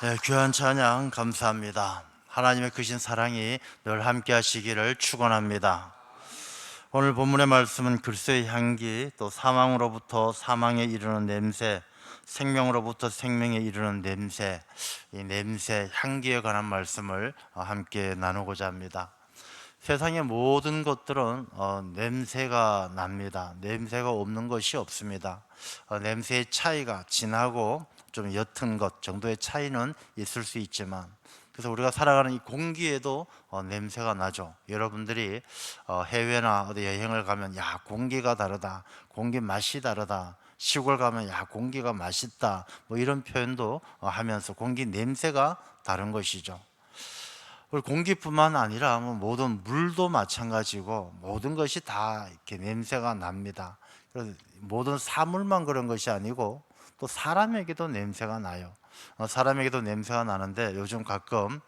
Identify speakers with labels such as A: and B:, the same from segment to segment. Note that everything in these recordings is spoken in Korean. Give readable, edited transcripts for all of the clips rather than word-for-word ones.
A: 네, 귀한 찬양 감사합니다. 하나님의 크신 사랑이 늘 함께 하시기를 축원합니다. 오늘 본문의 말씀은 그리스도의 향기, 또 사망으로부터 사망에 이르는 냄새, 생명으로부터 생명에 이르는 냄새, 이 냄새, 향기에 관한 말씀을 함께 나누고자 합니다. 세상의 모든 것들은 냄새가 납니다. 냄새가 없는 것이 없습니다. 냄새의 차이가 진하고 좀 옅은 것 정도의 차이는 있을 수 있지만, 그래서 우리가 살아가는 이 공기에도 냄새가 나죠. 여러분들이 해외나 어디 여행을 가면 야 공기가 다르다, 공기 맛이 다르다, 시골 가면 야 공기가 맛있다, 뭐 이런 표현도 하면서 공기 냄새가 다른 것이죠. 우리 공기뿐만 아니라 뭐 모든 물도 마찬가지고 모든 것이 다 이렇게 냄새가 납니다. 그래서 모든 사물만 그런 것이 아니고 또 사람에게도 냄새가 나요. 사람에게도 냄새가 나는데 요즘 가끔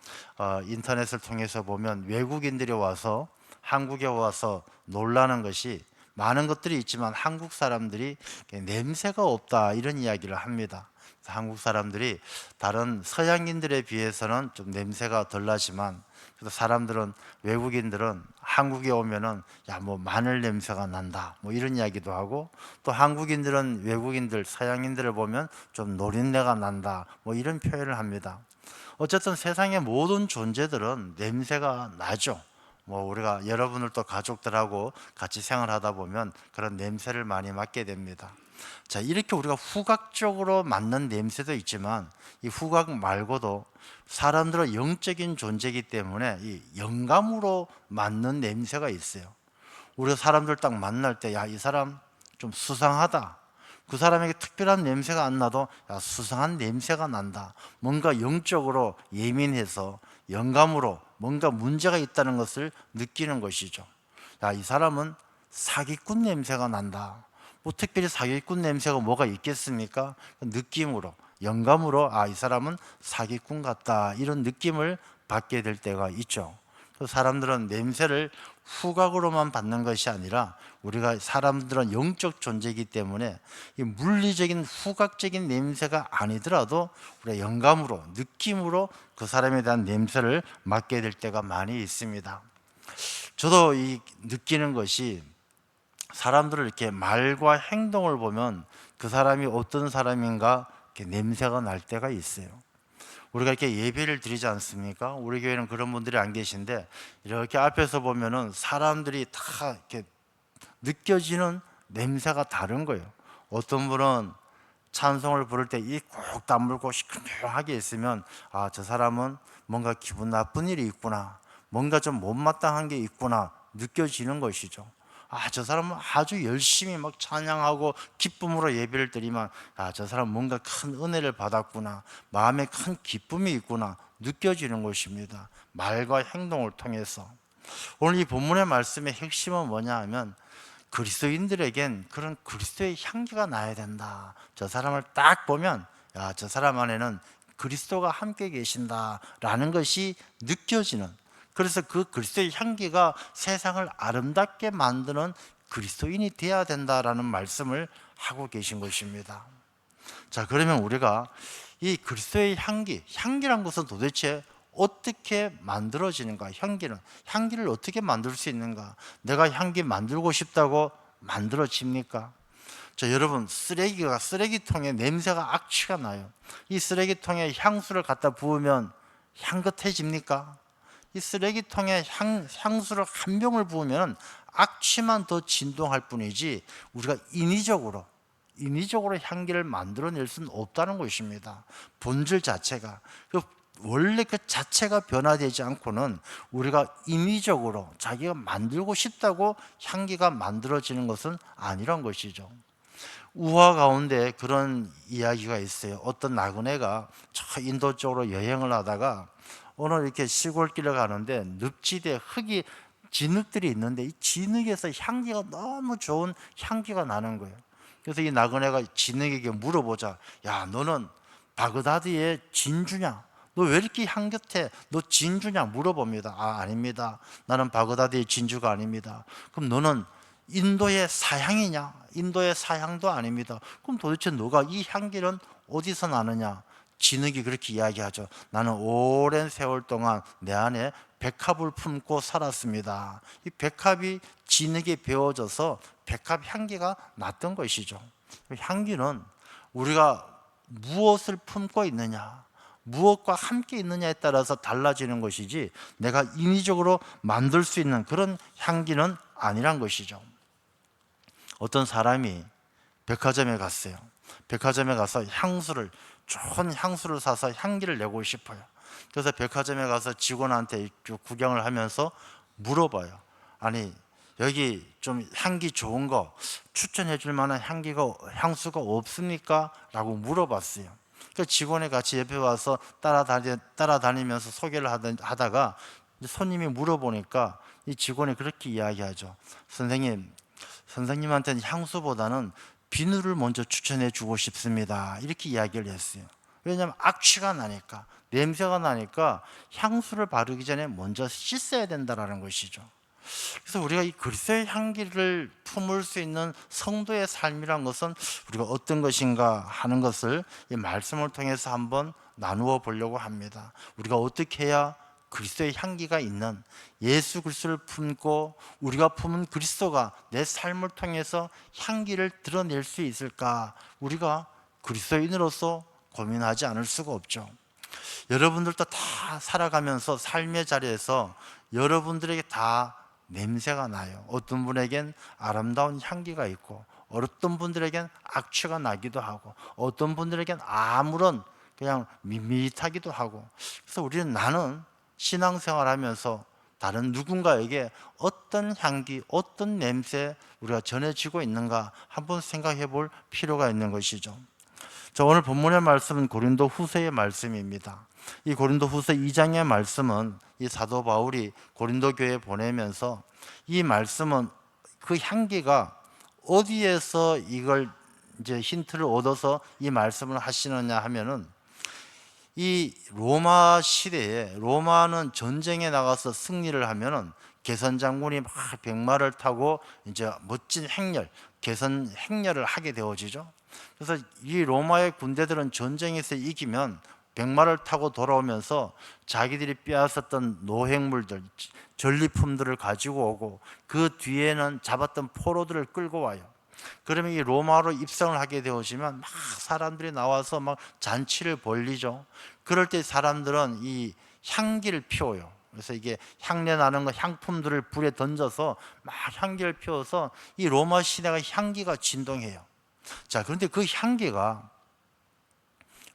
A: 인터넷을 통해서 보면 외국인들이 와서 한국에 와서 놀라는 것이, 많은 것들이 있지만 한국 사람들이 냄새가 없다 이런 이야기를 합니다. 한국 사람들이 다른 서양인들에 비해서는 좀 냄새가 덜 나지만, 그래서 사람들은, 외국인들은 한국에 오면은 야 뭐 마늘 냄새가 난다 뭐 이런 이야기도 하고, 또 한국인들은 외국인들 서양인들을 보면 좀 노린내가 난다 뭐 이런 표현을 합니다. 어쨌든 세상의 모든 존재들은 냄새가 나죠. 뭐 우리가 여러분들도 가족들하고 같이 생활하다 보면 그런 냄새를 많이 맡게 됩니다. 자, 이렇게 우리가 후각적으로 맡는 냄새도 있지만 이 후각 말고도 사람들은 영적인 존재이기 때문에 이 영감으로 맡는 냄새가 있어요. 우리가 사람들 딱 만날 때 야 이 사람 좀 수상하다, 그 사람에게 특별한 냄새가 안 나도 야 수상한 냄새가 난다, 뭔가 영적으로 예민해서 영감으로 뭔가 문제가 있다는 것을 느끼는 것이죠. 야 이 사람은 사기꾼 냄새가 난다, 뭐 특별히 사기꾼 냄새가 뭐가 있겠습니까? 느낌으로, 영감으로 아 이 사람은 사기꾼 같다 이런 느낌을 받게 될 때가 있죠. 사람들은 냄새를 후각으로만 받는 것이 아니라, 우리가 사람들은 영적 존재이기 때문에 이 물리적인 후각적인 냄새가 아니더라도 우리가 영감으로, 느낌으로 그 사람에 대한 냄새를 맡게 될 때가 많이 있습니다. 저도 이 느끼는 것이, 사람들을 이렇게 말과 행동을 보면 그 사람이 어떤 사람인가 이렇게 냄새가 날 때가 있어요. 우리가 이렇게 예배를 드리지 않습니까? 우리 교회는 그런 분들이 안 계신데, 이렇게 앞에서 보면은 사람들이 다 이렇게 느껴지는 냄새가 다른 거예요. 어떤 분은 찬송을 부를 때 입 꼭 다물고 시큰둥하게 있으면 아, 저 사람은 뭔가 기분 나쁜 일이 있구나, 뭔가 좀 못마땅한 게 있구나 느껴지는 것이죠. 아, 저 사람은 아주 열심히 막 찬양하고 기쁨으로 예배를 드리면 아, 저 사람은 뭔가 큰 은혜를 받았구나, 마음에 큰 기쁨이 있구나 느껴지는 것입니다. 말과 행동을 통해서. 오늘 이 본문의 말씀의 핵심은 뭐냐 하면, 그리스도인들에겐 그런 그리스도의 향기가 나야 된다. 저 사람을 딱 보면 야, 저 사람 안에는 그리스도가 함께 계신다라는 것이 느껴지는, 그래서 그 그리스도의 향기가 세상을 아름답게 만드는 그리스도인이 되어야 된다라는 말씀을 하고 계신 것입니다. 자, 그러면 우리가 이 그리스도의 향기란 것은 도대체 어떻게 만들어지는가? 향기를 어떻게 만들 수 있는가? 내가 향기 만들고 싶다고 만들어집니까? 자, 여러분, 쓰레기통에 냄새가 악취가 나요. 이 쓰레기통에 향수를 갖다 부으면 향긋해집니까? 이 쓰레기통에 향수를 한 병을 부으면 악취만 더 진동할 뿐이지 우리가 인위적으로 향기를 만들어낼 수는 없다는 것입니다. 본질 자체가, 원래 그 자체가 변화되지 않고는 우리가 인위적으로 자기가 만들고 싶다고 향기가 만들어지는 것은 아니란 것이죠. 우화 가운데 그런 이야기가 있어요. 어떤 나그네가 저 인도 쪽으로 여행을 하다가 어느 이렇게 시골길을 가는데 늪지대 흙이, 진흙들이 있는데 이 진흙에서 향기가 너무 좋은 향기가 나는 거예요. 그래서 이 나그네가 진흙에게 물어보자, 야 너는 바그다드의 진주냐? 너 왜 이렇게 향긋해? 너 진주냐? 물어봅니다. 아, 아닙니다. 나는 바그다드의 진주가 아닙니다. 그럼 너는 인도의 사향이냐? 인도의 사향도 아닙니다. 그럼 도대체 너가 이 향기는 어디서 나느냐? 진흙이 그렇게 이야기하죠. 나는 오랜 세월 동안 내 안에 백합을 품고 살았습니다. 이 백합이 진흙에 베어져서 백합 향기가 났던 것이죠. 향기는 우리가 무엇을 품고 있느냐, 무엇과 함께 있느냐에 따라서 달라지는 것이지 내가 인위적으로 만들 수 있는 그런 향기는 아니란 것이죠. 어떤 사람이 백화점에 갔어요. 백화점에 가서 좋은 향수를 사서 향기를 내고 싶어요. 그래서 백화점에 가서 직원한테 구경을 하면서 물어봐요. 아니, 여기 좀 향기 좋은 거 추천해 줄 만한 향수가 없습니까? 라고 물어봤어요. 그 직원이 같이 옆에 와서 따라다니면서 소개를 하다가 손님이 물어보니까 이 직원이 그렇게 이야기하죠. 선생님한테는 향수보다는 비누를 먼저 추천해 주고 싶습니다. 이렇게 이야기를 했어요. 왜냐하면 악취가 나니까, 냄새가 나니까 향수를 바르기 전에 먼저 씻어야 된다는 것이죠. 그래서 우리가 이 그리스도의 향기를 품을 수 있는 성도의 삶이란 것은 우리가 어떤 것인가 하는 것을 이 말씀을 통해서 한번 나누어 보려고 합니다. 우리가 어떻게 해야 그리스도의 향기가 있는 예수 그리스도를 품고 우리가 품은 그리스도가 내 삶을 통해서 향기를 드러낼 수 있을까? 우리가 그리스도인으로서 고민하지 않을 수가 없죠. 여러분들도 다 살아가면서 삶의 자리에서 여러분들에게 다 냄새가 나요. 어떤 분에겐 아름다운 향기가 있고 어떤 분들에겐 악취가 나기도 하고 어떤 분들에겐 아무런 그냥 밋밋하기도 하고. 그래서 우리는 나는 신앙생활하면서 다른 누군가에게 어떤 향기, 어떤 냄새 우리가 전해지고 있는가 한번 생각해 볼 필요가 있는 것이죠. 오늘 본문의 말씀은 고린도 후서의 말씀입니다. 이 고린도 후서 2장의 말씀은 이 사도 바울이 고린도 교회에 보내면서 이 말씀은 그 향기가 어디에서 이걸 이제 힌트를 얻어서 이 말씀을 하시느냐 하면은 이 로마 시대에 로마는 전쟁에 나가서 승리를 하면은 개선 장군이 막 백마를 타고 이제 멋진 개선 행렬을 하게 되어지죠. 그래서 이 로마의 군대들은 전쟁에서 이기면 백마를 타고 돌아오면서 자기들이 빼앗았던 노획물들, 전리품들을 가지고 오고 그 뒤에는 잡았던 포로들을 끌고 와요. 그러면 이 로마로 입성을 하게 되어지면 막 사람들이 나와서 막 잔치를 벌리죠. 그럴 때 사람들은 이 향기를 피워요. 그래서 이게 향내 나는 거 향품들을 불에 던져서 막 향기를 피워서 이 로마 시내가 향기가 진동해요. 자, 그런데 그 향기가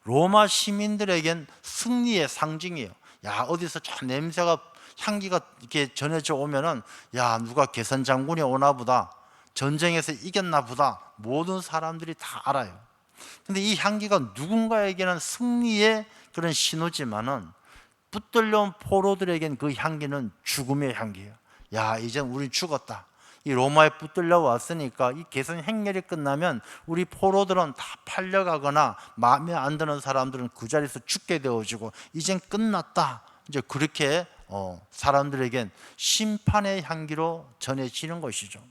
A: 로마 시민들에겐 승리의 상징이에요. 야, 어디서 저 향기가 이렇게 전해져 오면은 야, 누가 개선 장군이 오나 보다. 전쟁에서 이겼나 보다. 모든 사람들이 다 알아요. 근데 이 향기가 누군가에게는 승리의 그런 신호지만은 붙들려온 포로들에겐 그 향기는 죽음의 향기예요. 야, 이제 우리 죽었다. 이 로마에 붙들려 왔으니까 이 개선 행렬이 끝나면 우리 포로들은 다 팔려가거나 마음에 안 드는 사람들은 그 자리에서 죽게 되어지고 이젠 끝났다. 이제 그렇게 사람들에겐 심판의 향기로 전해지는 것이죠.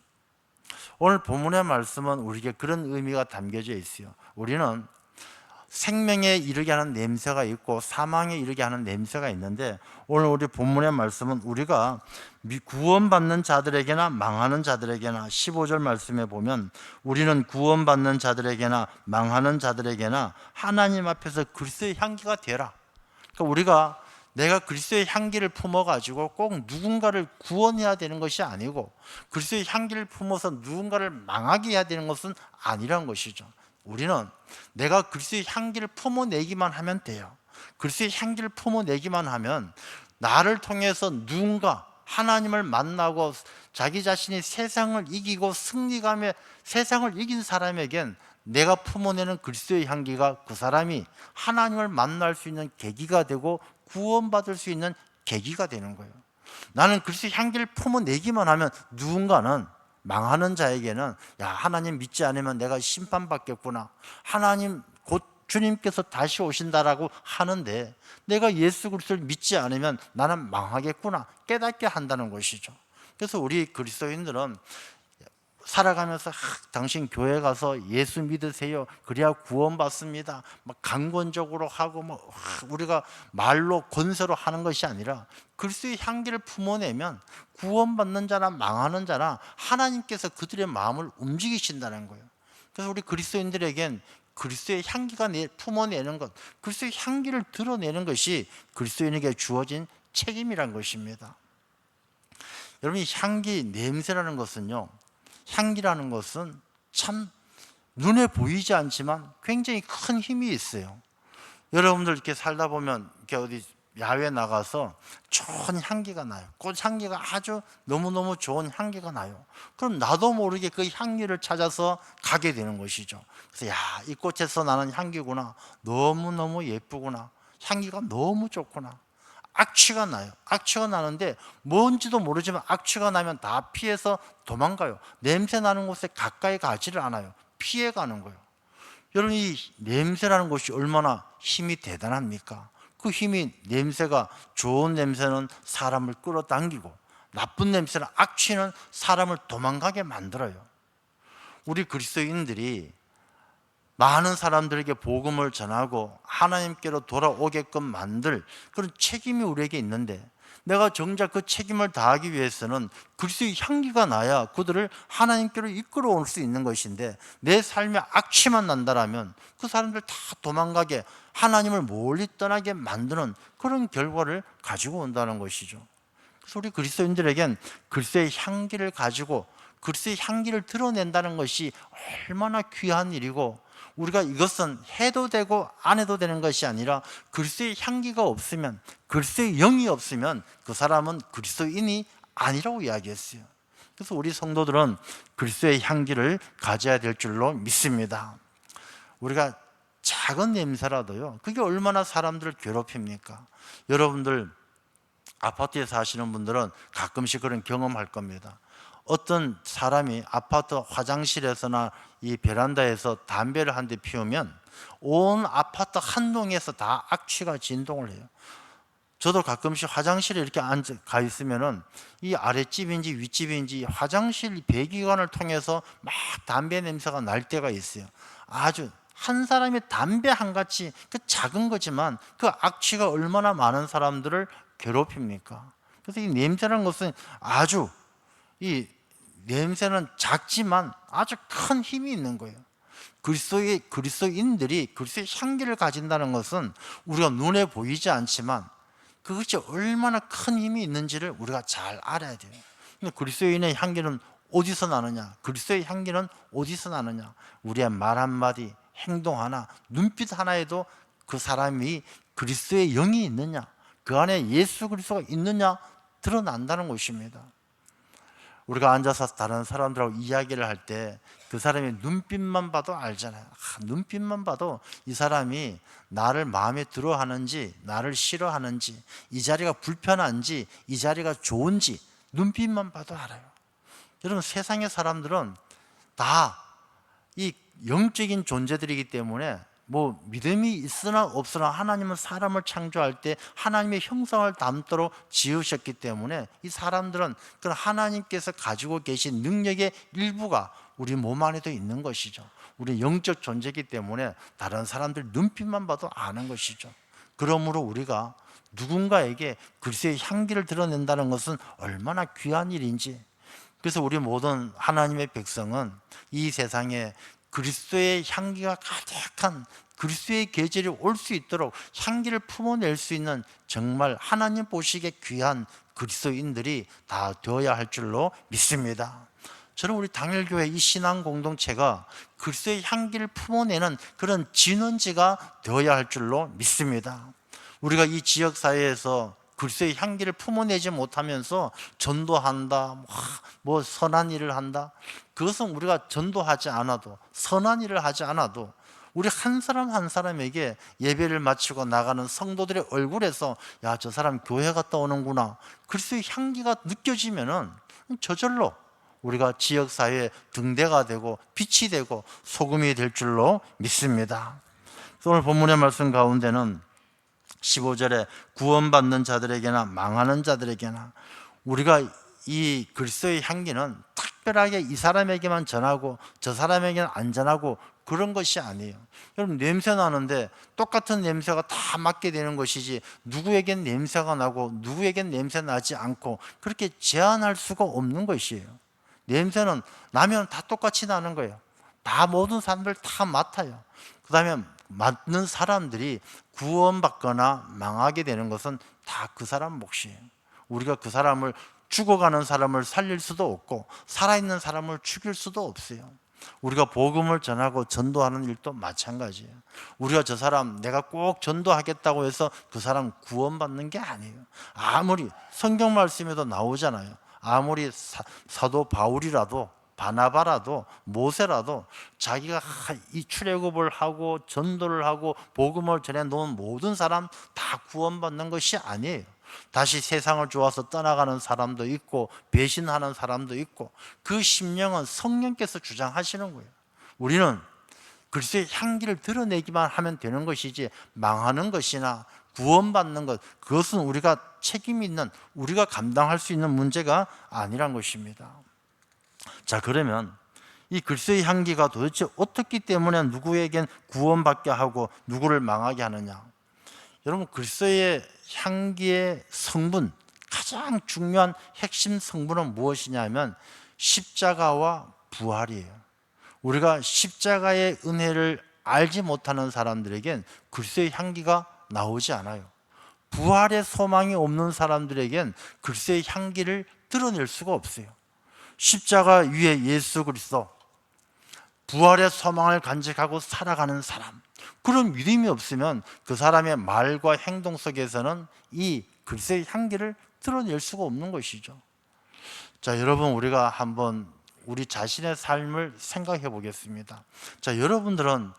A: 오늘 본문의 말씀은 우리에게 그런 의미가 담겨져 있어요. 우리는 생명에 이르게 하는 냄새가 있고 사망에 이르게 하는 냄새가 있는데 오늘 우리 본문의 말씀은 우리가 구원받는 자들에게나 망하는 자들에게나 15절 말씀에 보면 우리는 구원받는 자들에게나 망하는 자들에게나 하나님 앞에서 그리스도의 향기가 되라. 그러니까 우리가 내가 그리스도의 향기를 품어가지고 꼭 누군가를 구원해야 되는 것이 아니고 그리스도의 향기를 품어서 누군가를 망하게 해야 되는 것은 아니란 것이죠. 우리는 내가 그리스도의 향기를 품어내기만 하면 돼요. 그리스도의 향기를 품어내기만 하면 나를 통해서 누군가 하나님을 만나고 자기 자신이 세상을 이기고 승리감에 세상을 이긴 사람에겐 내가 품어내는 그리스도의 향기가 그 사람이 하나님을 만날 수 있는 계기가 되고 구원받을 수 있는 계기가 되는 거예요. 나는 그리스도의 향기를 품어내기만 하면 누군가는 망하는 자에게는 야, 하나님 믿지 않으면 내가 심판받겠구나. 하나님 곧 주님께서 다시 오신다라고 하는데 내가 예수 그리스도를 믿지 않으면 나는 망하겠구나 깨닫게 한다는 것이죠. 그래서 우리 그리스도인들은 살아가면서 당신 교회 가서 예수 믿으세요, 그래야 구원받습니다, 막 강권적으로 하고 우리가 말로 권세로 하는 것이 아니라 그리스도의 향기를 품어내면 구원받는 자나 망하는 자나 하나님께서 그들의 마음을 움직이신다는 거예요. 그래서 우리 그리스도인들에겐 그리스도의 향기가 품어내는 것, 그리스도의 향기를 드러내는 것이 그리스도인에게 주어진 책임이란 것입니다. 여러분, 이 향기, 냄새라는 것은요, 향기라는 것은 참 눈에 보이지 않지만 굉장히 큰 힘이 있어요. 여러분들 이렇게 살다 보면 이렇게 어디 야외 나가서 좋은 향기가 나요. 꽃 향기가 아주 너무너무 좋은 향기가 나요. 그럼 나도 모르게 그 향기를 찾아서 가게 되는 것이죠. 그래서 이 꽃에서 나는 향기구나, 너무너무 예쁘구나, 향기가 너무 좋구나. 악취가 나요. 악취가 나는데 뭔지도 모르지만 악취가 나면 다 피해서 도망가요. 냄새 나는 곳에 가까이 가지를 않아요. 피해 가는 거예요. 여러분, 이 냄새라는 것이 얼마나 힘이 대단합니까? 그 힘이, 냄새가, 좋은 냄새는 사람을 끌어당기고 나쁜 냄새는, 악취는 사람을 도망가게 만들어요. 우리 그리스도인들이 많은 사람들에게 복음을 전하고 하나님께로 돌아오게끔 만들 그런 책임이 우리에게 있는데, 내가 정작 그 책임을 다하기 위해서는 그리스도의 향기가 나야 그들을 하나님께로 이끌어올 수 있는 것인데, 내 삶에 악취만 난다라면 그 사람들 다 도망가게, 하나님을 멀리 떠나게 만드는 그런 결과를 가지고 온다는 것이죠. 그래서 우리 그리스도인들에겐 그리스도의 향기를 가지고 그리스도의 향기를 드러낸다는 것이 얼마나 귀한 일이고, 우리가 이것은 해도 되고 안 해도 되는 것이 아니라 그리스도의 향기가 없으면, 그리스도의 영이 없으면 그 사람은 그리스도인이 아니라고 이야기했어요. 그래서 우리 성도들은 그리스도의 향기를 가져야 될 줄로 믿습니다. 우리가 작은 냄새라도요, 그게 얼마나 사람들을 괴롭힙니까? 여러분들 아파트에 사시는 분들은 가끔씩 그런 경험할 겁니다. 어떤 사람이 아파트 화장실에서나 이 베란다에서 담배를 한 대 피우면 온 아파트 한 동에서 다 악취가 진동을 해요. 저도 가끔씩 화장실에 이렇게 가 있으면은 이 아랫집인지 윗집인지 화장실 배기관을 통해서 막 담배 냄새가 날 때가 있어요. 아주 한 사람이 담배 한 가지, 그 작은 거지만 그 악취가 얼마나 많은 사람들을 괴롭힙니까? 그래서 이 냄새라는 것은 아주, 이 냄새는 작지만 아주 큰 힘이 있는 거예요. 그리스도인들이 그리스도의 향기를 가진다는 것은 우리가 눈에 보이지 않지만 그것이 얼마나 큰 힘이 있는지를 우리가 잘 알아야 돼요. 근데 그리스도인의 향기는 어디서 나느냐? 그리스도의 향기는 어디서 나느냐? 우리의 말 한마디, 행동 하나, 눈빛 하나에도 그 사람이 그리스도의 영이 있느냐, 그 안에 예수 그리스도가 있느냐 드러난다는 것입니다. 우리가 앉아서 다른 사람들하고 이야기를 할 때 그 사람의 눈빛만 봐도 알잖아요. 눈빛만 봐도 이 사람이 나를 마음에 들어 하는지, 나를 싫어하는지, 이 자리가 불편한지, 이 자리가 좋은지 눈빛만 봐도 알아요. 여러분, 세상의 사람들은 다 이 영적인 존재들이기 때문에 뭐 믿음이 있으나 없으나 하나님은 사람을 창조할 때 하나님의 형상을 담도록 지으셨기 때문에 이 사람들은 그 하나님께서 가지고 계신 능력의 일부가 우리 몸 안에도 있는 것이죠. 우리 영적 존재이기 때문에 다른 사람들 눈빛만 봐도 아는 것이죠. 그러므로 우리가 누군가에게 그리스도의 향기를 드러낸다는 것은 얼마나 귀한 일인지, 그래서 우리 모든 하나님의 백성은 이 세상에 그리스도의 향기가 가득한 그리스도의 계절이 올 수 있도록 향기를 품어낼 수 있는 정말 하나님 보시기에 귀한 그리스도인들이 다 되어야 할 줄로 믿습니다. 저는 우리 당일교회 이 신앙 공동체가 그리스도의 향기를 품어내는 그런 진원지가 되어야 할 줄로 믿습니다. 우리가 이 지역사회에서 그리스도의 향기를 품어내지 못하면서 전도한다, 뭐 선한 일을 한다, 그것은 우리가 전도하지 않아도, 선한 일을 하지 않아도 우리 한 사람 한 사람에게 예배를 마치고 나가는 성도들의 얼굴에서 야, 저 사람 교회 갔다 오는구나, 그리스도의 향기가 느껴지면은 저절로 우리가 지역사회의 등대가 되고 빛이 되고 소금이 될 줄로 믿습니다. 오늘 본문의 말씀 가운데는 15절에 구원받는 자들에게나 망하는 자들에게나 우리가 이 그리스도의 향기는 특별하게 이 사람에게만 전하고 저 사람에게는 안 전하고 그런 것이 아니에요. 여러분, 냄새 나는데 똑같은 냄새가 다 맡게 되는 것이지, 누구에겐 냄새가 나고 누구에겐 냄새 나지 않고 그렇게 제한할 수가 없는 것이에요. 냄새는 나면 다 똑같이 나는 거예요. 다 모든 사람들 다 맡아요. 그 다음에 맡는 사람들이 구원받거나 망하게 되는 것은 다 그 사람 몫이에요. 우리가 그 사람을, 죽어가는 사람을 살릴 수도 없고 살아있는 사람을 죽일 수도 없어요. 우리가 복음을 전하고 전도하는 일도 마찬가지예요. 우리가 저 사람 내가 꼭 전도하겠다고 해서 그 사람 구원받는 게 아니에요. 아무리 성경 말씀에도 나오잖아요. 아무리 사도 바울이라도 바나바라도 모세라도 자기가 이 출애굽을 하고 전도를 하고 복음을 전해 놓은 모든 사람 다 구원받는 것이 아니에요. 다시 세상을 좋아서 떠나가는 사람도 있고 배신하는 사람도 있고, 그 심령은 성령께서 주장하시는 거예요. 우리는 글쎄 향기를 드러내기만 하면 되는 것이지, 망하는 것이나 구원받는 것, 그것은 우리가 책임 있는, 우리가 감당할 수 있는 문제가 아니란 것입니다. 자, 그러면 이 글쎄의 향기가 도대체 어떻기 때문에 누구에겐 구원받게 하고 누구를 망하게 하느냐? 여러분, 글쎄의 향기의 성분, 가장 중요한 핵심 성분은 무엇이냐면 십자가와 부활이에요. 우리가 십자가의 은혜를 알지 못하는 사람들에겐 글쎄의 향기가 나오지 않아요. 부활의 소망이 없는 사람들에겐 글쎄의 향기를 드러낼 수가 없어요. 십자가 위에 예수 그리스도, 부활의 소망을 간직하고 살아가는 사람, 그런 믿음이 없으면 그 사람의 말과 행동 속에서는 이 글쎄의 향기를 드러낼 수가 없는 것이죠. 자, 여러분, 우리가 한번 우리 자신의 삶을 생각해 보겠습니다. 자, 여러분들은,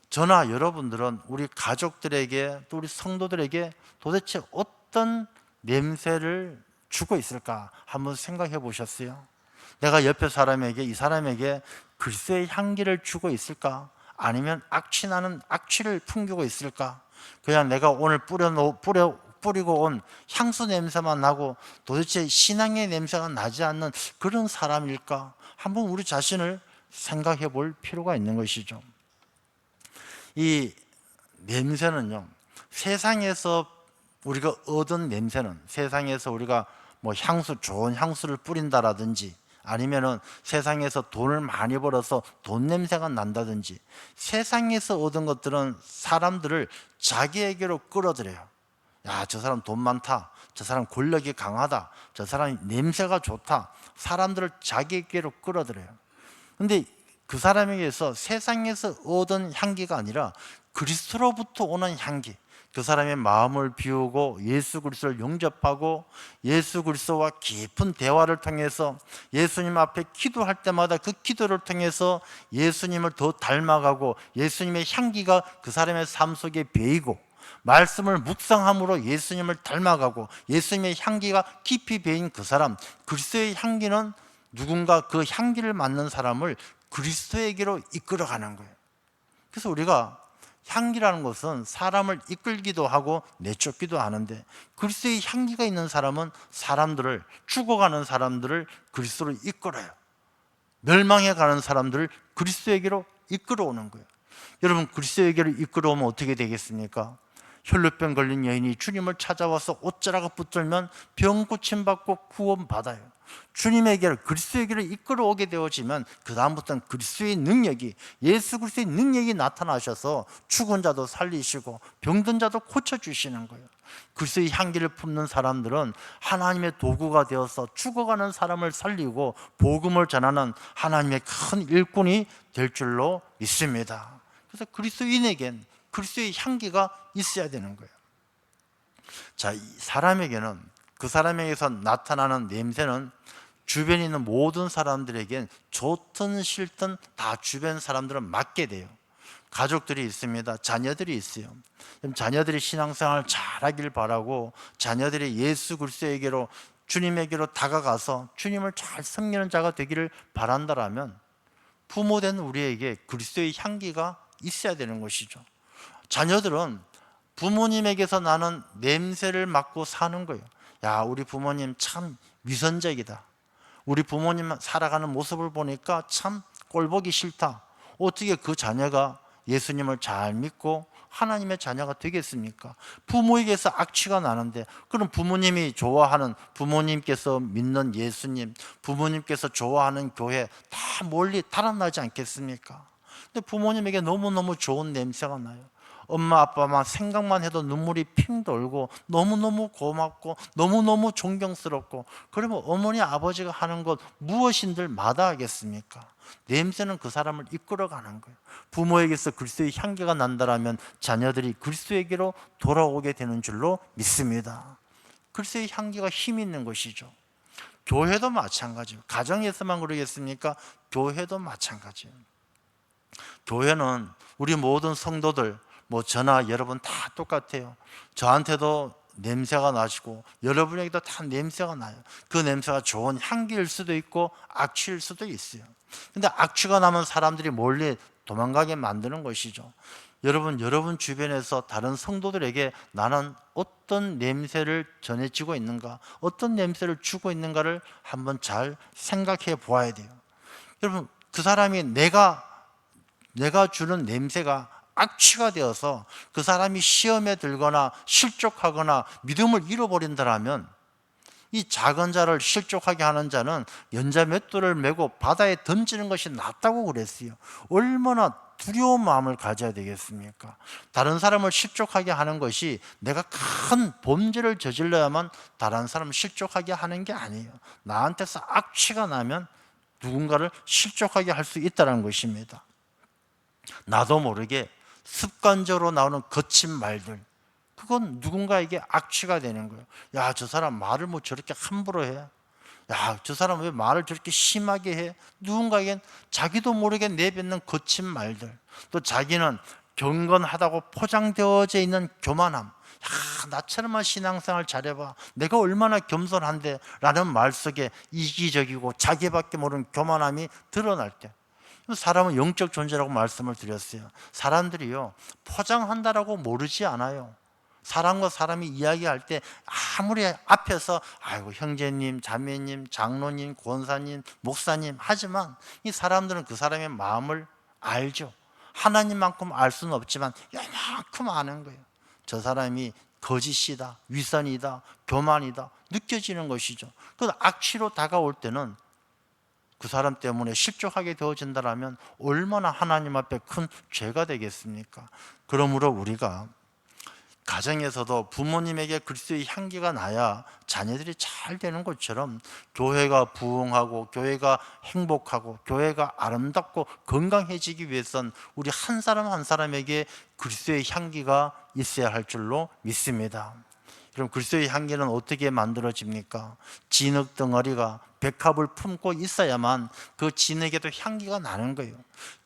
A: 저나 여러분들은 우리 가족들에게 또 우리 성도들에게 도대체 어떤 냄새를 주고 있을까 한번 생각해 보셨어요? 내가 옆에 사람에게, 이 사람에게 글쎄의 향기를 주고 있을까? 아니면 악취나는 악취를 풍기고 있을까? 그냥 내가 오늘 뿌리고 온 향수 냄새만 나고 도대체 신앙의 냄새가 나지 않는 그런 사람일까? 한번 우리 자신을 생각해 볼 필요가 있는 것이죠. 이 냄새는요, 세상에서 우리가 얻은 냄새는, 세상에서 우리가 뭐 좋은 향수를 뿌린다라든지, 아니면은 세상에서 돈을 많이 벌어서 돈 냄새가 난다든지, 세상에서 얻은 것들은 사람들을 자기에게로 끌어들여요. 야, 저 사람 돈 많다, 저 사람 권력이 강하다, 저 사람 냄새가 좋다, 사람들을 자기에게로 끌어들여요. 근데 그 사람에게서 세상에서 얻은 향기가 아니라 그리스도로부터 오는 향기, 그 사람의 마음을 비우고 예수 그리스도를 영접하고 예수 그리스도와 깊은 대화를 통해서 예수님 앞에 기도할 때마다 그 기도를 통해서 예수님을 더 닮아가고 예수님의 향기가 그 사람의 삶 속에 배이고, 말씀을 묵상함으로 예수님을 닮아가고 예수님의 향기가 깊이 배인 그 사람, 그리스도의 향기는 누군가 그 향기를 맡는 사람을 그리스도에게로 이끌어가는 거예요. 그래서 우리가 향기라는 것은 사람을 이끌기도 하고 내쫓기도 하는데, 그리스도의 향기가 있는 사람은 사람들을, 죽어가는 사람들을 그리스도로 이끌어요. 멸망해 가는 사람들을 그리스도에게로 이끌어오는 거예요. 여러분, 그리스도에게로 이끌어오면 어떻게 되겠습니까? 혈루병 걸린 여인이 주님을 찾아와서 옷자락을 붙들면 병 고침받고 구원받아요. 주님에게로, 그리스도에게로 이끌어오게 되어지면 그 다음부터는 그리스도의 능력이, 예수 그리스도의 능력이 나타나셔서 죽은 자도 살리시고 병든 자도 고쳐주시는 거예요. 그리스도의 향기를 품는 사람들은 하나님의 도구가 되어서 죽어가는 사람을 살리고 복음을 전하는 하나님의 큰 일꾼이 될 줄로 믿습니다. 그래서 그리스도인에겐 그리스도의 향기가 있어야 되는 거예요. 자, 이 사람에게는, 그 사람에게서 나타나는 냄새는 주변에 있는 모든 사람들에겐 좋든 싫든 다 주변 사람들은 맡게 돼요. 가족들이 있습니다. 자녀들이 있어요. 자녀들이 신앙생활을 잘하길 바라고 자녀들이 예수 그리스도에게로, 주님에게로 다가가서 주님을 잘 섬기는 자가 되기를 바란다라면 부모된 우리에게 그리스도의 향기가 있어야 되는 것이죠. 자녀들은 부모님에게서 나는 냄새를 맡고 사는 거예요. 야, 우리 부모님 참 위선적이다. 우리 부모님 살아가는 모습을 보니까 참 꼴보기 싫다. 어떻게 그 자녀가 예수님을 잘 믿고 하나님의 자녀가 되겠습니까? 부모에게서 악취가 나는데, 그럼 부모님이 좋아하는, 부모님께서 믿는 예수님, 부모님께서 좋아하는 교회 다 멀리 달아나지 않겠습니까? 근데 부모님에게 너무너무 좋은 냄새가 나요. 엄마 아빠만 생각만 해도 눈물이 핑 돌고 너무너무 고맙고 너무너무 존경스럽고, 그러면 어머니 아버지가 하는 것 무엇인들 마다하겠습니까? 냄새는 그 사람을 이끌어가는 거예요. 부모에게서 그리스도의 향기가 난다라면 자녀들이 그리스도에게로 돌아오게 되는 줄로 믿습니다. 그리스도의 향기가 힘이 있는 것이죠. 교회도 마찬가지예요. 가정에서만 그러겠습니까? 교회도 마찬가지예요. 교회는 우리 모든 성도들, 저나 여러분 다 똑같아요. 저한테도 냄새가 나시고 여러분에게도 다 냄새가 나요. 그 냄새가 좋은 향기일 수도 있고 악취일 수도 있어요. 근데 악취가 나면 사람들이 멀리 도망가게 만드는 것이죠. 여러분 주변에서 다른 성도들에게 나는 어떤 냄새를 전해지고 있는가, 어떤 냄새를 주고 있는가를 한번 잘 생각해 보아야 돼요. 여러분, 그 사람이 내가 주는 냄새가 악취가 되어서 그 사람이 시험에 들거나 실족하거나 믿음을 잃어버린다면, 이 작은 자를 실족하게 하는 자는 연자 맷돌을 메고 바다에 던지는 것이 낫다고 그랬어요. 얼마나 두려운 마음을 가져야 되겠습니까? 다른 사람을 실족하게 하는 것이 내가 큰 범죄를 저질러야만 다른 사람을 실족하게 하는 게 아니에요. 나한테서 악취가 나면 누군가를 실족하게 할 수 있다는 것입니다. 나도 모르게 습관적으로 나오는 거친 말들, 그건 누군가에게 악취가 되는 거예요. 야, 저 사람 말을 저렇게 함부로 해. 야, 저 사람 왜 말을 저렇게 심하게 해. 누군가에겐 자기도 모르게 내뱉는 거친 말들, 또 자기는 경건하다고 포장되어져 있는 교만함. 야, 나처럼만 신앙생활 잘해봐, 내가 얼마나 겸손한데 라는 말 속에 이기적이고 자기밖에 모르는 교만함이 드러날 때, 사람은 영적 존재라고 말씀을 드렸어요. 사람들이요, 포장한다라고 모르지 않아요. 사람과 사람이 이야기할 때 아무리 앞에서 아이고 형제님, 자매님, 장로님, 권사님, 목사님 하지만, 이 사람들은 그 사람의 마음을 알죠. 하나님만큼 알 수는 없지만 요만큼 아는 거예요. 저 사람이 거짓이다, 위선이다, 교만이다 느껴지는 것이죠. 그 악취로 다가올 때는 그 사람 때문에 실족하게 되어진다면 얼마나 하나님 앞에 큰 죄가 되겠습니까? 그러므로 우리가 가정에서도 부모님에게 그리스도의 향기가 나야 자녀들이 잘 되는 것처럼, 교회가 부흥하고 교회가 행복하고 교회가 아름답고 건강해지기 위해선 우리 한 사람 한 사람에게 그리스도의 향기가 있어야 할 줄로 믿습니다. 그럼 그리스도의 향기는 어떻게 만들어집니까? 진흙 덩어리가 백합을 품고 있어야만 그 진흙에도 향기가 나는 거예요.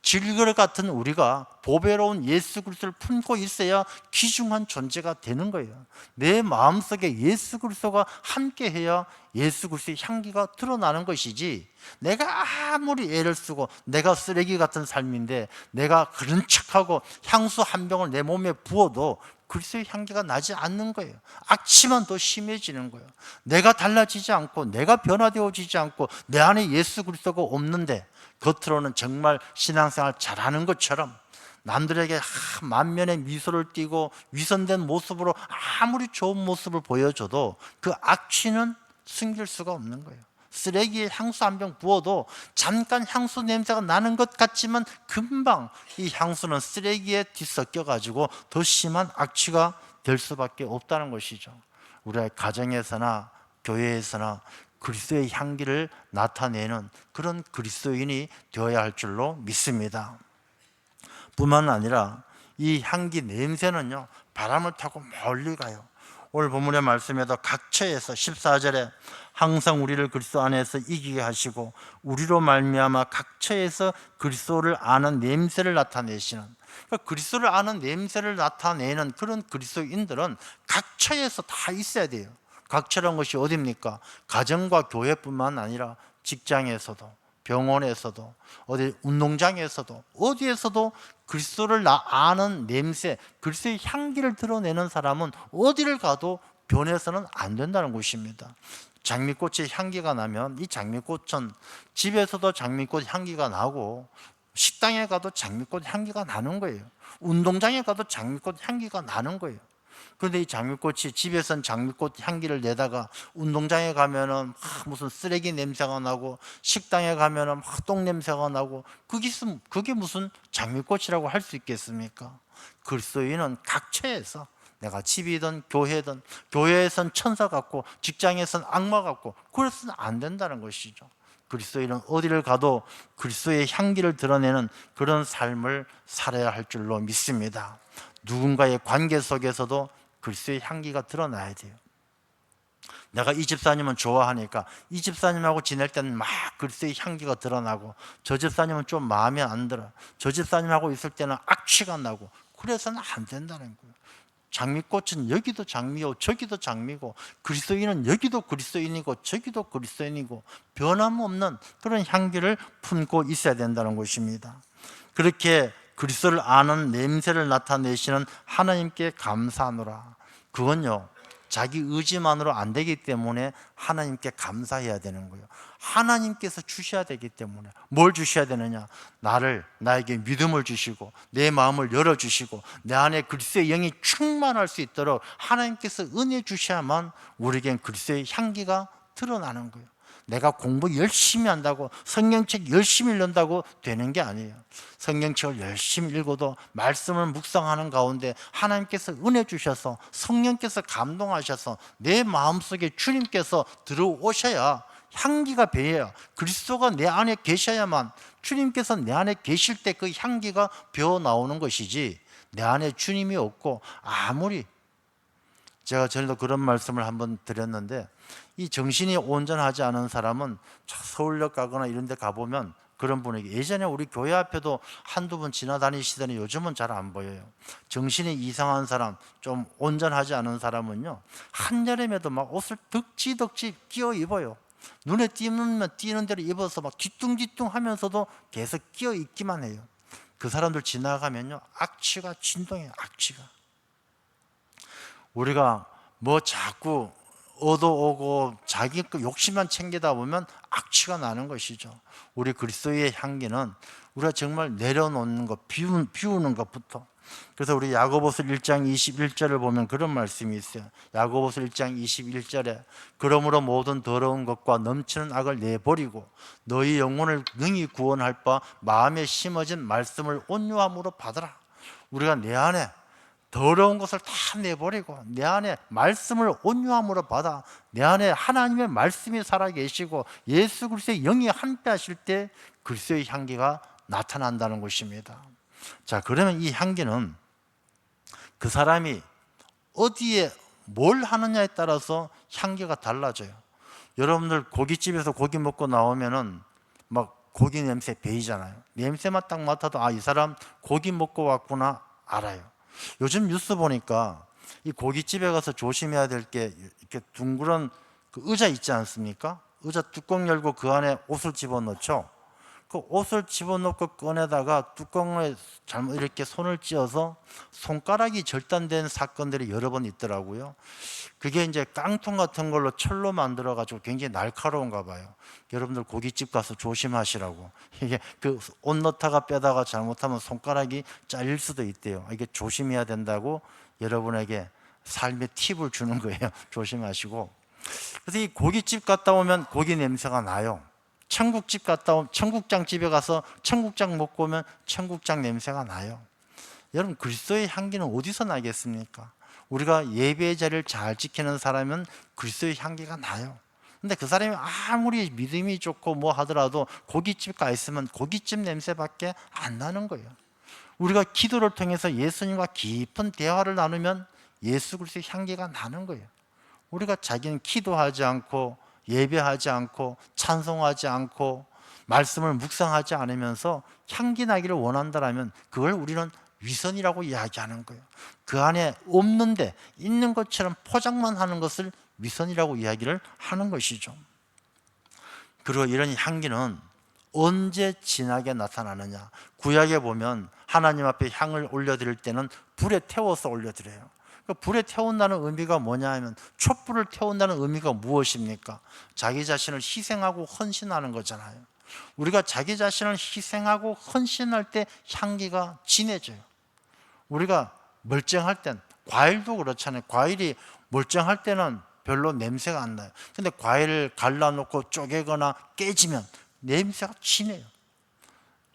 A: 질그릇 같은 우리가 보배로운 예수 그리스도를 품고 있어야 귀중한 존재가 되는 거예요. 내 마음속에 예수 그리스도가 함께해야 예수 그리스도의 향기가 드러나는 것이지, 내가 아무리 애를 쓰고 내가 쓰레기 같은 삶인데 내가 그런 척하고 향수 한 병을 내 몸에 부어도 그리스도의 향기가 나지 않는 거예요. 악취만 더 심해지는 거예요. 내가 달라지지 않고 내가 변화되어지지 않고 내 안에 예수 그리스도가 없는데 겉으로는 정말 신앙생활 잘하는 것처럼 남들에게 만면의 미소를 띠고 위선된 모습으로 아무리 좋은 모습을 보여줘도 그 악취는 숨길 수가 없는 거예요. 쓰레기에 향수 한 병 부어도 잠깐 향수 냄새가 나는 것 같지만 금방 이 향수는 쓰레기에 뒤섞여 가지고 더 심한 악취가 될 수밖에 없다는 것이죠. 우리의 가정에서나 교회에서나 그리스도의 향기를 나타내는 그런 그리스도인이 되어야 할 줄로 믿습니다. 뿐만 아니라 이 향기 냄새는요, 바람을 타고 멀리 가요. 오늘 본문의 말씀에도 각처에서 14절에 항상 우리를 그리스도 안에서 이기게 하시고 우리로 말미암아 각처에서 그리스도를 아는 냄새를 나타내시는, 그러니까 그리스도를 아는 냄새를 나타내는 그런 그리스도인들은 각처에서 다 있어야 돼요. 각처란 것이 어디입니까? 가정과 교회뿐만 아니라 직장에서도, 병원에서도, 어디 운동장에서도, 어디에서도 그리스도를 아는 냄새, 그리스도의 향기를 드러내는 사람은 어디를 가도 변해서는 안 된다는 것입니다. 장미꽃의 향기가 나면 이 장미꽃은 집에서도 장미꽃 향기가 나고 식당에 가도 장미꽃 향기가 나는 거예요. 운동장에 가도 장미꽃 향기가 나는 거예요. 그런데 이 장미꽃이 집에선 장미꽃 향기를 내다가 운동장에 가면은 무슨 쓰레기 냄새가 나고 식당에 가면은 똥 냄새가 나고 그게 무슨 장미꽃이라고 할 수 있겠습니까? 그리스도인은 각처에서 내가 집이든 교회든 교회에선 천사 같고 직장에선 악마 같고 그래서는 안 된다는 것이죠. 그리스도인은 어디를 가도 그리스도의 향기를 드러내는 그런 삶을 살아야 할 줄로 믿습니다. 누군가의 관계 속에서도 그리스도의 향기가 드러나야 돼요. 내가 이 집사님은 좋아하니까 이 집사님하고 지낼 때는 막 그리스도의 향기가 드러나고 저 집사님은 좀 마음에 안 들어, 저 집사님하고 있을 때는 악취가 나고 그래서는 안 된다는 거예요. 장미꽃은 여기도 장미요 저기도 장미고 그리스도인은 여기도 그리스도인이고 저기도 그리스도인이고 변함없는 그런 향기를 품고 있어야 된다는 것입니다. 그렇게 그리스도를 아는 냄새를 나타내시는 하나님께 감사하노라. 그건요 자기 의지만으로 안 되기 때문에 하나님께 감사해야 되는 거예요. 하나님께서 주셔야 되기 때문에. 뭘 주셔야 되느냐? 나에게 믿음을 주시고 내 마음을 열어주시고 내 안에 그리스도의 영이 충만할 수 있도록 하나님께서 은혜 주셔야만 우리에겐 그리스도의 향기가 드러나는 거예요. 내가 공부 열심히 한다고 성경책 열심히 읽는다고 되는 게 아니에요. 성경책을 열심히 읽어도 말씀을 묵상하는 가운데 하나님께서 은혜 주셔서 성령께서 감동하셔서 내 마음속에 주님께서 들어오셔야 향기가 배어요. 그리스도가 내 안에 계셔야만, 주님께서 내 안에 계실 때 그 향기가 배어 나오는 것이지, 내 안에 주님이 없고 아무리, 제가 전에도 그런 말씀을 한번 드렸는데, 이 정신이 온전하지 않은 사람은 서울역 가거나 이런 데 가보면 그런 분에게, 예전에 우리 교회 앞에도 한두 번 지나다니시더니 요즘은 잘 안 보여요. 정신이 이상한 사람, 좀 온전하지 않은 사람은요, 한여름에도 막 옷을 덕지덕지 끼어 입어요. 눈에 띄면 띄는 대로 입어서 막 뒤뚱뒤뚱 하면서도 계속 끼어 입기만 해요. 그 사람들 지나가면요, 악취가 진동해요. 악취가. 우리가 뭐 자꾸 얻어오고 자기 그 욕심만 챙기다 보면 악취가 나는 것이죠. 우리 그리스도의 향기는 우리가 정말 내려놓는 것, 비우는 것부터. 그래서 우리 야고보서 1장 21절을 보면 그런 말씀이 있어요. 야고보서 1장 21절에 그러므로 모든 더러운 것과 넘치는 악을 내버리고 너희 영혼을 능히 구원할 바 마음에 심어진 말씀을 온유함으로 받으라. 우리가 내 안에 더러운 것을 다 내버리고 내 안에 말씀을 온유함으로 받아, 내 안에 하나님의 말씀이 살아계시고 예수 그리스도의 영이 함께 하실 때 그리스도의 향기가 나타난다는 것입니다. 자, 그러면 이 향기는 그 사람이 어디에 뭘 하느냐에 따라서 향기가 달라져요. 여러분들 고깃집에서 고기 먹고 나오면은 막 고기 냄새 배이잖아요. 냄새만 딱 맡아도 이 사람 고기 먹고 왔구나 알아요. 요즘 뉴스 보니까 이 고깃집에 가서 조심해야 될 게, 이렇게 둥그런 그 의자 있지 않습니까? 의자 뚜껑 열고 그 안에 옷을 집어넣죠. 그 옷을 집어넣고 꺼내다가 뚜껑에 잘못 이렇게 손을 찧어서 손가락이 절단된 사건들이 여러 번 있더라고요. 그게 이제 깡통 같은 걸로 철로 만들어 가지고 굉장히 날카로운가 봐요. 여러분들 고깃집 가서 조심하시라고. 이게 그 옷 넣다가 빼다가 잘못하면 손가락이 잘릴 수도 있대요. 이게 조심해야 된다고 여러분에게 삶의 팁을 주는 거예요. 조심하시고. 그래서 이 고깃집 갔다 오면 고기 냄새가 나요. 청국집 갔다 오면, 청국장 집에 가서 청국장 먹고 오면 청국장 냄새가 나요. 여러분, 그리스도의 향기는 어디서 나겠습니까? 우리가 예배의 자리를 잘 지키는 사람은 그리스도의 향기가 나요. 근데 그 사람이 아무리 믿음이 좋고 뭐 하더라도 고깃집 가 있으면 고깃집 냄새밖에 안 나는 거예요. 우리가 기도를 통해서 예수님과 깊은 대화를 나누면 예수 그리스도의 향기가 나는 거예요. 우리가 자기는 기도하지 않고 예배하지 않고 찬송하지 않고 말씀을 묵상하지 않으면서 향기 나기를 원한다면 그걸 우리는 위선이라고 이야기하는 거예요. 그 안에 없는데 있는 것처럼 포장만 하는 것을 위선이라고 이야기를 하는 것이죠. 그리고 이런 향기는 언제 진하게 나타나느냐? 구약에 보면 하나님 앞에 향을 올려드릴 때는 불에 태워서 올려드려요. 불에 태운다는 의미가 뭐냐 하면 촛불을 태운다는 의미가 무엇입니까? 자기 자신을 희생하고 헌신하는 거잖아요. 우리가 자기 자신을 희생하고 헌신할 때 향기가 진해져요. 우리가 멀쩡할 땐, 과일도 그렇잖아요. 과일이 멀쩡할 때는 별로 냄새가 안 나요. 근데 과일을 갈라놓고 쪼개거나 깨지면 냄새가 진해요.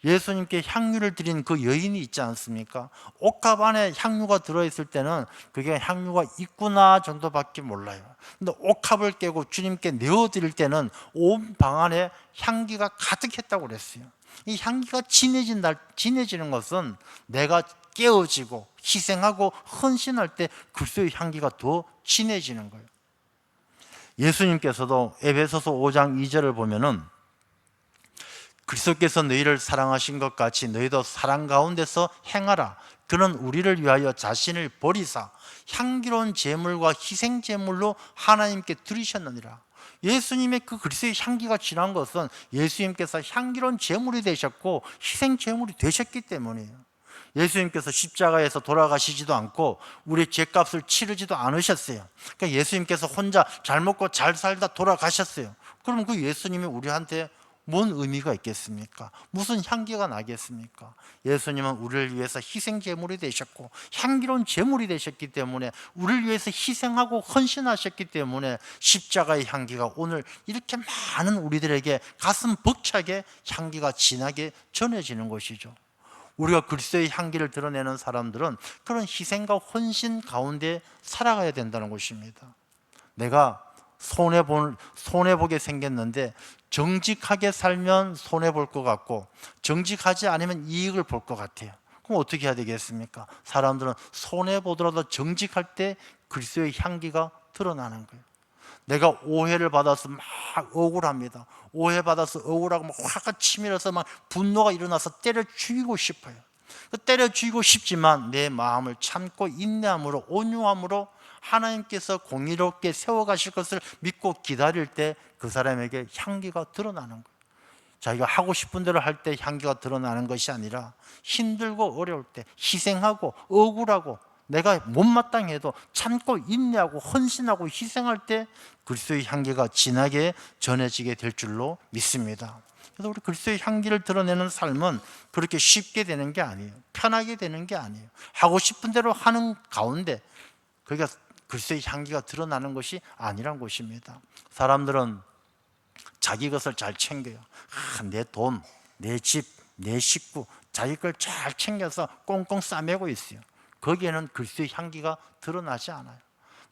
A: 예수님께 향유를 드린 그 여인이 있지 않습니까? 옷갑 안에 향유가 들어있을 때는 그게 향유가 있구나 정도밖에 몰라요. 근데 옷갑을 깨고 주님께 내어드릴 때는 온 방 안에 향기가 가득했다고 그랬어요. 이 향기가 진해지는 것은 내가 깨어지고 희생하고 헌신할 때 그리스도의 향기가 더 진해지는 거예요. 예수님께서도 에베소서 5장 2절을 보면은 그리스도께서 너희를 사랑하신 것 같이 너희도 사랑 가운데서 행하라. 그는 우리를 위하여 자신을 버리사 향기로운 제물과 희생 제물로 하나님께 드리셨느니라. 예수님의 그 그리스도의 향기가 진한 것은 예수님께서 향기로운 제물이 되셨고 희생 제물이 되셨기 때문이에요. 예수님께서 십자가에서 돌아가시지도 않고 우리의 죄값을 치르지도 않으셨어요. 그러니까 예수님께서 혼자 잘 먹고 잘 살다 돌아가셨어요. 그럼 그 예수님이 우리한테 뭔 의미가 있겠습니까? 무슨 향기가 나겠습니까? 예수님은 우리를 위해서 희생 제물이 되셨고 향기로운 제물이 되셨기 때문에 우리를 위해서 희생하고 헌신하셨기 때문에 십자가의 향기가 오늘 이렇게 많은 우리들에게 가슴 벅차게 향기가 진하게 전해지는 것이죠. 우리가 그리스도의 향기를 드러내는 사람들은 그런 희생과 헌신 가운데 살아가야 된다는 것입니다. 내가 손해보게 생겼는데 정직하게 살면 손해볼 것 같고 정직하지 않으면 이익을 볼 것 같아요. 그럼 어떻게 해야 되겠습니까? 사람들은 손해보더라도 정직할 때 그리스도의 향기가 드러나는 거예요. 내가 오해를 받아서 막 억울합니다. 오해받아서 억울하고 막 화가 치밀어서 막 분노가 일어나서 때려 죽이고 싶어요. 때려 죽이고 싶지만 내 마음을 참고 인내함으로 온유함으로 하나님께서 공의롭게 세워가실 것을 믿고 기다릴 때 그 사람에게 향기가 드러나는 거예요. 자기가 하고 싶은 대로 할 때 향기가 드러나는 것이 아니라 힘들고 어려울 때 희생하고 억울하고 내가 못마땅해도 참고 인내하고 헌신하고 희생할 때 그리스도의 향기가 진하게 전해지게 될 줄로 믿습니다. 그래서 우리 그리스도의 향기를 드러내는 삶은 그렇게 쉽게 되는 게 아니에요. 편하게 되는 게 아니에요. 하고 싶은 대로 하는 가운데 그러니까 그리스도의 향기가 드러나는 것이 아니란 것입니다. 사람들은 자기 것을 잘 챙겨요. 내 돈, 내 집, 내 식구, 자기 걸 잘 챙겨서 꽁꽁 싸매고 있어요. 거기에는 그리스도의 향기가 드러나지 않아요.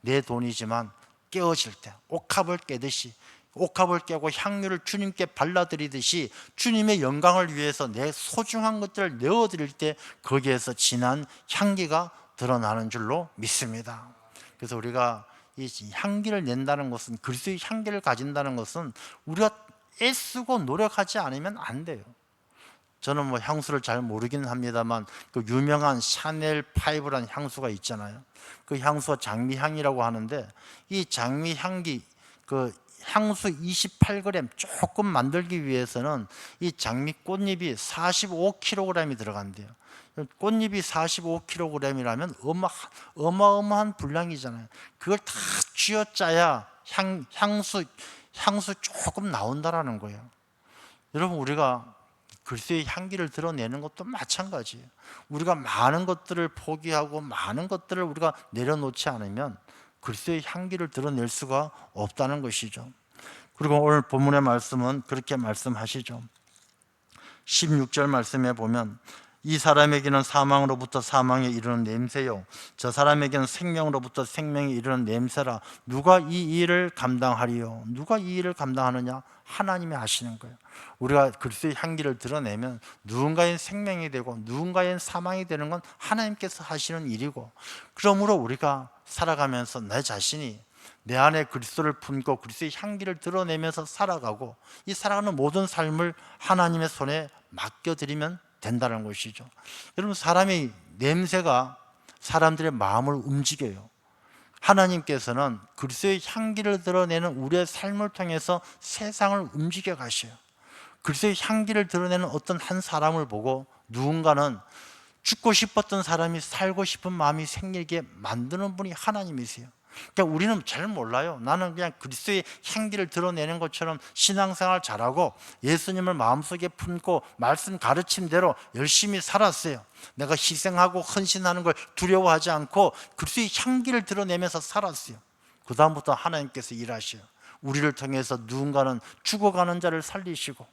A: 내 돈이지만 깨어질 때 옥합을 깨듯이 옥합을 깨고 향유를 주님께 발라드리듯이 주님의 영광을 위해서 내 소중한 것들을 내어드릴 때 거기에서 진한 향기가 드러나는 줄로 믿습니다. 그래서 우리가 이 향기를 낸다는 것은 그리스도의 향기를 가진다는 것은 우리가 애쓰고 노력하지 않으면 안 돼요. 저는 뭐 향수를 잘 모르긴 합니다만 그 유명한 샤넬 5라는 향수가 있잖아요. 그 향수가 장미향이라고 하는데 이 장미향기 그 향수 28g 조금 만들기 위해서는 이 장미 꽃잎이 45kg이 들어간대요. 꽃잎이 45kg이라면 어마어마한 분량이잖아요. 그걸 다 쥐어짜야 향수 조금 나온다라는 거예요. 여러분 우리가 그리스도의 향기를 드러내는 것도 마찬가지예요. 우리가 많은 것들을 포기하고 많은 것들을 우리가 내려놓지 않으면 그리스도의 향기를 드러낼 수가 없다는 것이죠. 그리고 오늘 본문의 말씀은 그렇게 말씀하시죠. 16절 말씀에 보면 이 사람에게는 사망으로부터 사망에 이르는 냄새요 저 사람에게는 생명으로부터 생명에 이르는 냄새라. 누가 이 일을 감당하리요? 누가 이 일을 감당하느냐? 하나님이 하시는 거예요. 우리가 그리스도의 향기를 드러내면 누군가의 생명이 되고 누군가의 사망이 되는 건 하나님께서 하시는 일이고, 그러므로 우리가 살아가면서 내 자신이 내 안에 그리스도를 품고 그리스도의 향기를 드러내면서 살아가고 이 살아가는 모든 삶을 하나님의 손에 맡겨드리면 된다는 것이죠. 여러분 사람의 냄새가 사람들의 마음을 움직여요. 하나님께서는 그리스도의 향기를 드러내는 우리의 삶을 통해서 세상을 움직여 가셔요. 그리스도의 향기를 드러내는 어떤 한 사람을 보고 누군가는 죽고 싶었던 사람이 살고 싶은 마음이 생기게 만드는 분이 하나님이세요. 그러니까 우리는 잘 몰라요. 나는 그냥 그리스도의 향기를 드러내는 것처럼 신앙생활 잘하고 예수님을 마음속에 품고 말씀 가르침대로 열심히 살았어요. 내가 희생하고 헌신하는 걸 두려워하지 않고 그리스도의 향기를 드러내면서 살았어요. 그 다음부터 하나님께서 일하셔요. 우리를 통해서 누군가는 죽어가는 자를 살리시고,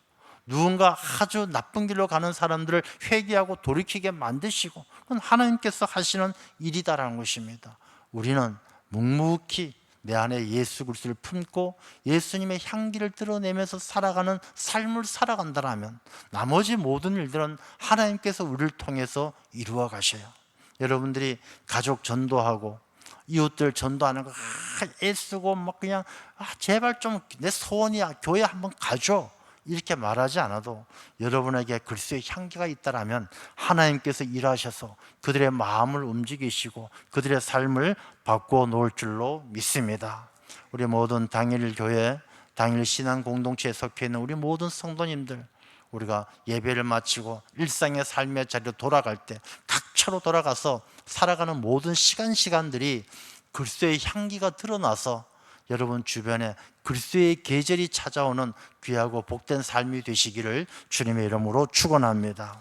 A: 누군가 아주 나쁜 길로 가는 사람들을 회개하고 돌이키게 만드시고, 그건 하나님께서 하시는 일이다라는 것입니다. 우리는 묵묵히 내 안에 예수 그리스도를 품고 예수님의 향기를 드러내면서 살아가는 삶을 살아간다면 나머지 모든 일들은 하나님께서 우리를 통해서 이루어 가셔요. 여러분들이 가족 전도하고 이웃들 전도하는 거 애쓰고 막 그냥 제발 좀 내 소원이야 교회 한번 가줘 이렇게 말하지 않아도 여러분에게 그리스도의 향기가 있다라면 하나님께서 일하셔서 그들의 마음을 움직이시고 그들의 삶을 바꾸어 놓을 줄로 믿습니다. 우리 모든 당일 교회, 당일 신앙 공동체에 속해 있는 우리 모든 성도님들, 우리가 예배를 마치고 일상의 삶의 자리로 돌아갈 때 각처로 돌아가서 살아가는 모든 시간들이 그리스도의 향기가 드러나서 여러분 주변에 그리스도의 계절이 찾아오는 귀하고 복된 삶이 되시기를 주님의 이름으로 축원합니다.